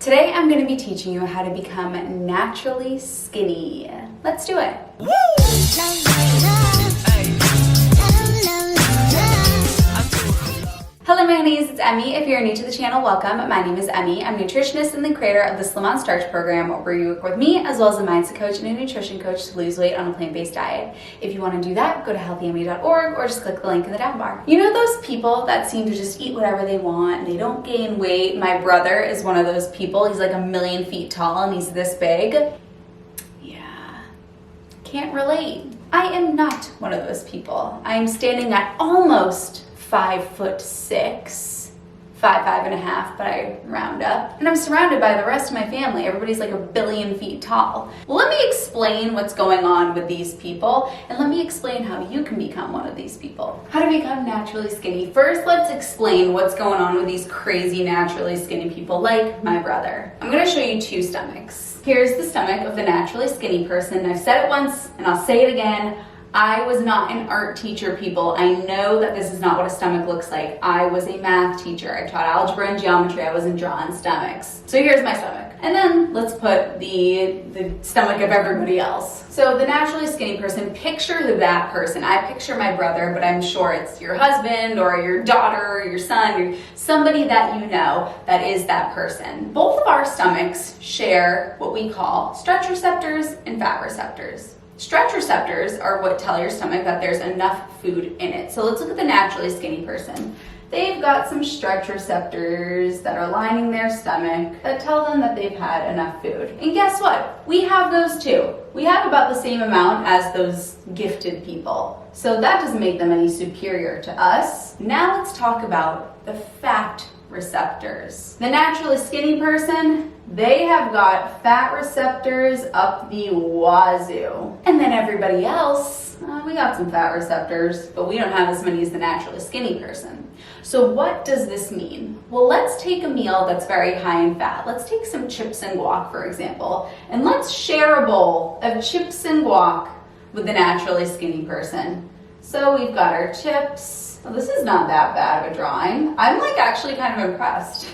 Today I'm going to be teaching you how to become naturally skinny. Let's do it. Hello my honeys, it's Emmie. If you're new to the channel, welcome. My name is Emmie. I'm a nutritionist and the creator of the Starch program, where you work with me as well as a mindset coach and a nutrition coach to lose weight on a plant-based diet. If you want to do that, go to healthymie.org or just click the link in the down bar. You know those people that seem to just eat whatever they want and they don't gain weight? My brother is one of those people. He's like 1,000,000 feet tall and he's this big. Yeah, can't relate. I am not one of those people. I am standing at almost 5'6", 5'5.5", but I round up. And I'm surrounded by the rest of my family. Everybody's like 1,000,000,000 feet tall. Well, let me explain what's going on with these people, and let me explain how you can become one of these people. How to become naturally skinny. First, let's explain what's going on with these crazy naturally skinny people like my brother. I'm gonna show you two stomachs. Here's the stomach of the naturally skinny person. I've said it once, and I'll say it again. I was not an art teacher, people. I know that this is not what a stomach looks like. I was a math teacher. I taught algebra and geometry. I wasn't drawing stomachs. So here's my stomach. And then let's put the stomach of everybody else. So the naturally skinny person, picture that person. I picture my brother, but I'm sure it's your husband or your daughter or your son or somebody that you know that is that person. Both of our stomachs share what we call stretch receptors and fat receptors. Stretch receptors are what tell your stomach that there's enough food in it. So let's look at the naturally skinny person. They've got some stretch receptors that are lining their stomach that tell them that they've had enough food. And guess what? We have those too. We have about the same amount as those gifted people. So that doesn't make them any superior to us. Now let's talk about the fat receptors. The naturally skinny person, they have got fat receptors up the wazoo. And then everybody else, we got some fat receptors, but we don't have as many as the naturally skinny person. So what does this mean? Well, let's take a meal that's very high in fat. Let's take some chips and guac, for example, and let's share a bowl of chips and guac with the naturally skinny person. So we've got our chips. Well, this is not that bad of a drawing. I'm like actually kind of impressed.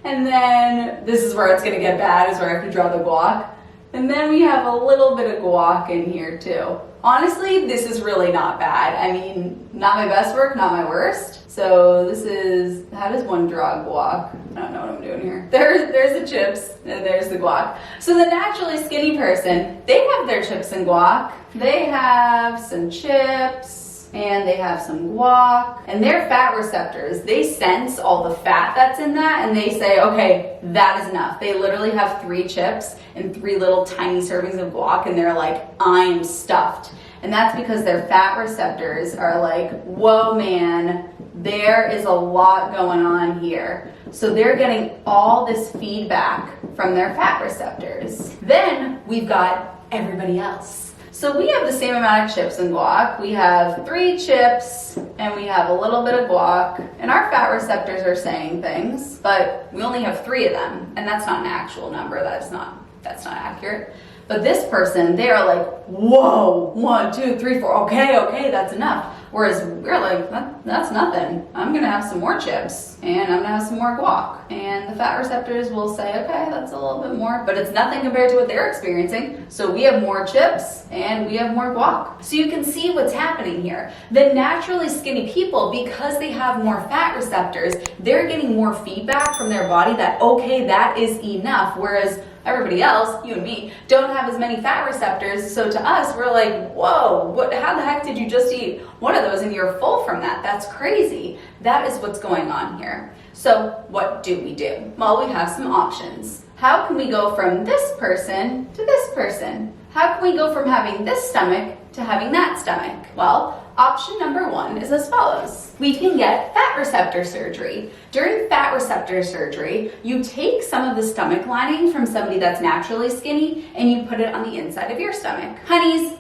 And then this is where it's gonna get bad, is where I have to draw the guac. And then we have a little bit of guac in here too. Honestly, this is really not bad. I mean, not my best work, not my worst. So this is, how does one draw guac? I don't know what I'm doing here. There's the chips, and there's the guac. So the naturally skinny person, they have their chips and guac. They have some chips, and they have some guac, and their fat receptors, they sense all the fat that's in that, and they say, okay, that is enough. They literally have 3 chips and 3 little tiny servings of guac, and they're like, I'm stuffed. And that's because their fat receptors are like, whoa man, there is a lot going on here. So they're getting all this feedback from their fat receptors. Then we've got everybody else. So we have the same amount of chips and guac. We have 3 chips and we have a little bit of guac, and our fat receptors are saying things, but we only have 3 of them, and that's not an actual number. That's not accurate. But this person, they are like, whoa, 1, 2, 3, 4, okay, that's enough. Whereas we're like, that's nothing. I'm gonna have some more chips and I'm gonna have some more guac. And the fat receptors will say, okay, that's a little bit more, but it's nothing compared to what they're experiencing. So we have more chips and we have more guac. So you can see what's happening here. The naturally skinny people, because they have more fat receptors, they're getting more feedback from their body that, okay, that is enough. Whereas everybody else, you and me, don't have as many fat receptors. So to us, we're like, whoa, how the heck did you just eat one of those and you're full from that? That's crazy. That is what's going on here. So what do we do? Well, we have some options. How can we go from this person to this person? How can we go from having this stomach to having that stomach? Well, option number 1 is as follows. We can get fat receptor surgery. During fat receptor surgery, you take some of the stomach lining from somebody that's naturally skinny and you put it on the inside of your stomach. Honeys,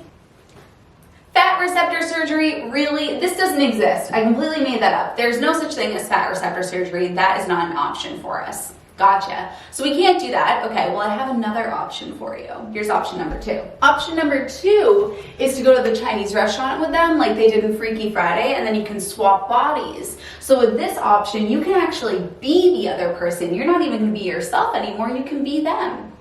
fat receptor surgery, really, this doesn't exist. I completely made that up. There's no such thing as fat receptor surgery. That is not an option for us. Gotcha. So we can't do that. Okay, well, I have another option for you. Here's option number 2. Option number 2 is to go to the Chinese restaurant with them like they did in Freaky Friday, and then you can swap bodies. So with this option, you can actually be the other person. You're not even going to be yourself anymore. You can be them.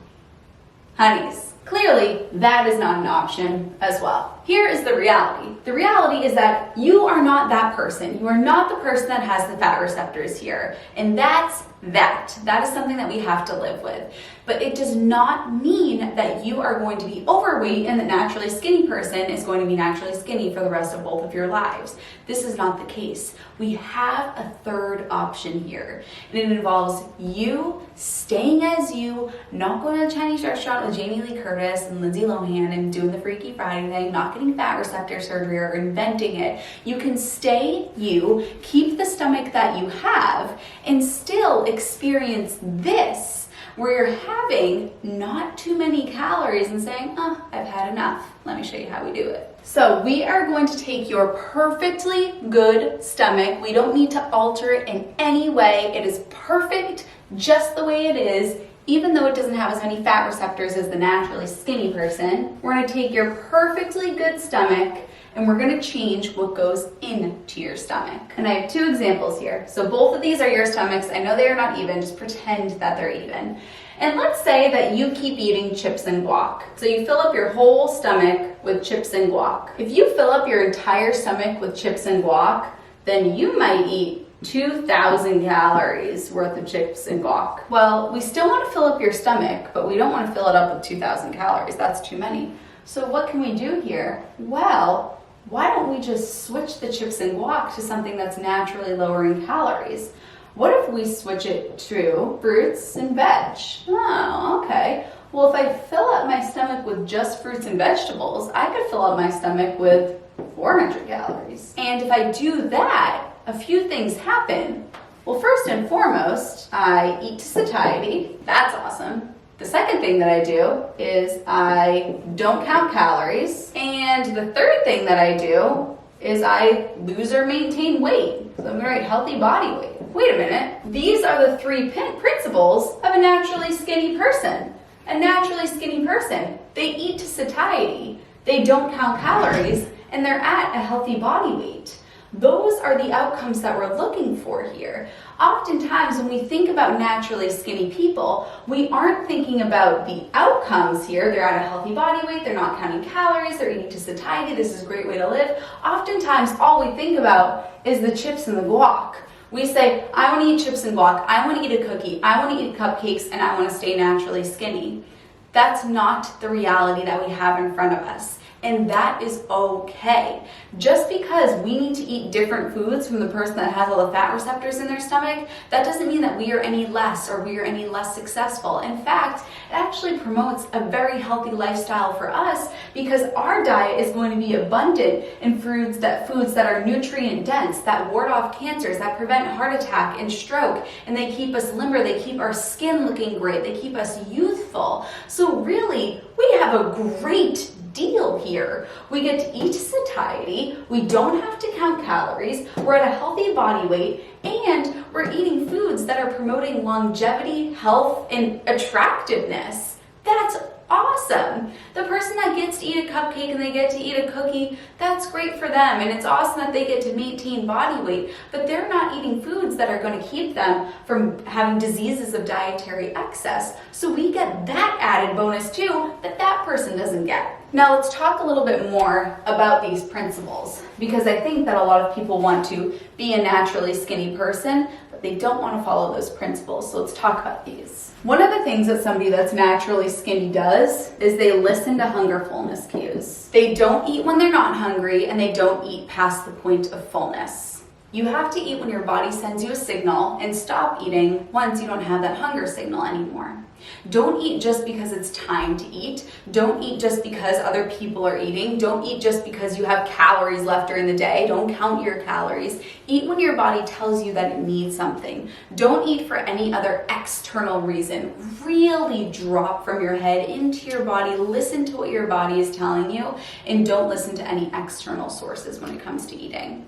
Honeys, clearly that is not an option as well. Here is the reality. The reality is that you are not that person. You are not the person that has the fat receptors here. And that's that. That is something that we have to live with. But it does not mean that you are going to be overweight and the naturally skinny person is going to be naturally skinny for the rest of both of your lives. This is not the case. We have a third option here. And it involves you staying as you, not going to the Chinese restaurant with Jamie Lee Curtis and Lindsay Lohan and doing the Freaky Friday thing, not getting fat receptor surgery or inventing it. You can stay you, keep the stomach that you have, and still experience this, where you're having not too many calories and saying, oh, I've had enough. Let me show you how we do it. So we are going to take your perfectly good stomach. We don't need to alter it in any way. It is perfect just the way it is, even though it doesn't have as many fat receptors as the naturally skinny person. We're going to take your perfectly good stomach and we're going to change what goes into your stomach. And I have 2 examples here. So both of these are your stomachs. I know they are not even, just pretend that they're even. And let's say that you keep eating chips and guac. So you fill up your whole stomach with chips and guac. If you fill up your entire stomach with chips and guac, then you might eat 2,000 calories worth of chips and guac. Well, we still want to fill up your stomach, but we don't want to fill it up with 2,000 calories. That's too many. So what can we do here? Well, why don't we just switch the chips and guac to something that's naturally lowering calories? What if we switch it to fruits and veg? Oh, okay. Well, if I fill up my stomach with just fruits and vegetables, I could fill up my stomach with 400 calories. And if I do that, a few things happen. Well, first and foremost, I eat to satiety. That's awesome. The second thing that I do is I don't count calories. And the third thing that I do is I lose or maintain weight. So I'm going to write healthy body weight. Wait a minute. These are the 3 principles of a naturally skinny person. A naturally skinny person, they eat to satiety, they don't count calories, and they're at a healthy body weight. Those are the outcomes that we're looking for here. Oftentimes when we think about naturally skinny people, we aren't thinking about the outcomes here. They're at a healthy body weight, they're not counting calories, they're eating to satiety, this is a great way to live. Oftentimes all we think about is the chips and the guac. We say, I want to eat chips and guac, I want to eat a cookie, I want to eat cupcakes, and I want to stay naturally skinny. That's not the reality that we have in front of us. And that is okay. Just because we need to eat different foods from the person that has all the fat receptors in their stomach, that doesn't mean that we are any less or we are any less successful. In fact, it actually promotes a very healthy lifestyle for us because our diet is going to be abundant in foods that are nutrient dense, that ward off cancers, that prevent heart attack and stroke, and they keep us limber, they keep our skin looking great, they keep us youthful. So really, we have a great deal here. We get to eat to satiety, we don't have to count calories, we're at a healthy body weight, and we're eating foods that are promoting longevity, health, and attractiveness. That's awesome. The person that gets to eat a cupcake and they get to eat a cookie, that's great for them, and it's awesome that they get to maintain body weight, but they're not eating foods that are going to keep them from having diseases of dietary excess. So we get that added bonus too that that person doesn't get. Now let's talk a little bit more about these principles, because I think that a lot of people want to be a naturally skinny person, but they don't want to follow those principles. So let's talk about these. One of the things that somebody that's naturally skinny does is they listen to hunger fullness cues. They don't eat when they're not hungry, and they don't eat past the point of fullness. You have to eat when your body sends you a signal and stop eating once you don't have that hunger signal anymore. Don't eat just because it's time to eat. Don't eat just because other people are eating. Don't eat just because you have calories left during the day. Don't count your calories. Eat when your body tells you that it needs something. Don't eat for any other external reason. Really drop from your head into your body. Listen to what your body is telling you, and don't listen to any external sources when it comes to eating.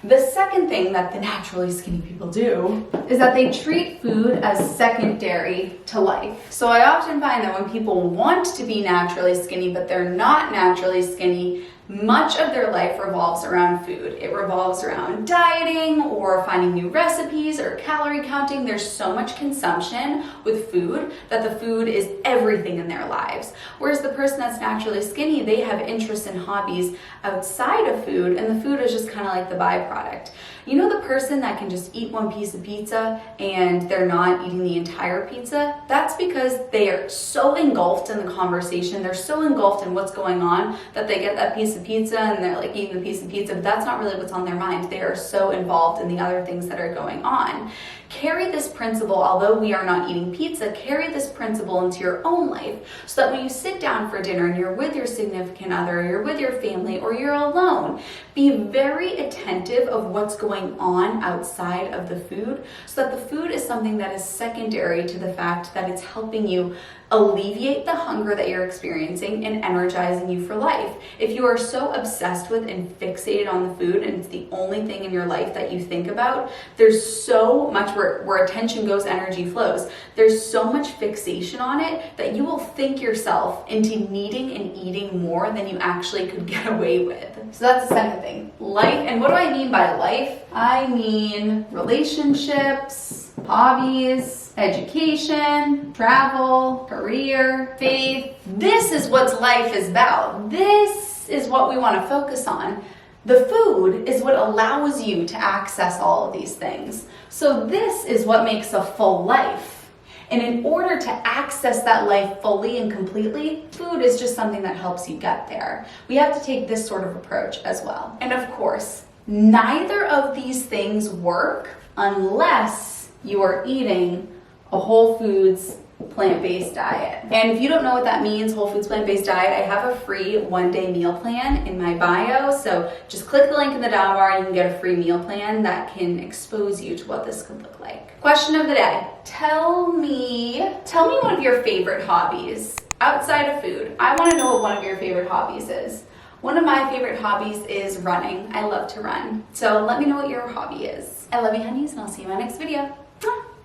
The second thing that the naturally skinny people do is that they treat food as secondary to life. So I often find that when people want to be naturally skinny, but they're not naturally skinny, much of their life revolves around food. It revolves around dieting or finding new recipes or calorie counting. There's so much consumption with food that the food is everything in their lives. Whereas the person that's naturally skinny, they have interests and hobbies outside of food, and the food is just kind of like the byproduct. You know, the person that can just eat one piece of pizza and they're not eating the entire pizza? That's because they are so engulfed in the conversation, they're so engulfed in what's going on that they get that piece of pizza and they're like eating the piece of pizza, but that's not really what's on their mind. They are so involved in the other things that are going on. Carry this principle, although we are not eating pizza, carry this principle into your own life so that when you sit down for dinner and you're with your significant other, or you're with your family, or you're alone, be very attentive of what's going on outside of the food so that the food is something that is secondary to the fact that it's helping you alleviate the hunger that you're experiencing and energizing you for life. If you are so obsessed with and fixated on the food and it's the only thing in your life that you think about, there's so much where attention goes, energy flows. There's so much fixation on it that you will think yourself into needing and eating more than you actually could get away with. So that's the second thing. Life, and what do I mean by life? I mean relationships, hobbies, education, travel, career, faith. This is what life is about. This is what we want to focus on. The food is what allows you to access all of these things. So this is what makes a full life. And in order to access that life fully and completely, food is just something that helps you get there. We have to take this sort of approach as well. And of course, neither of these things work unless you are eating a whole foods plant-based diet. And if you don't know what that means, whole foods plant-based diet, I have a free one-day meal plan in my bio. So just click the link in the down bar and you can get a free meal plan that can expose you to what this could look like. Question of the day. Tell me one of your favorite hobbies outside of food. I want to know what one of your favorite hobbies is. One of my favorite hobbies is running. I love to run. So let me know what your hobby is. I love you, honeys, and I'll see you in my next video.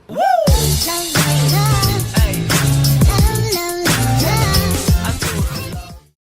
Mwah!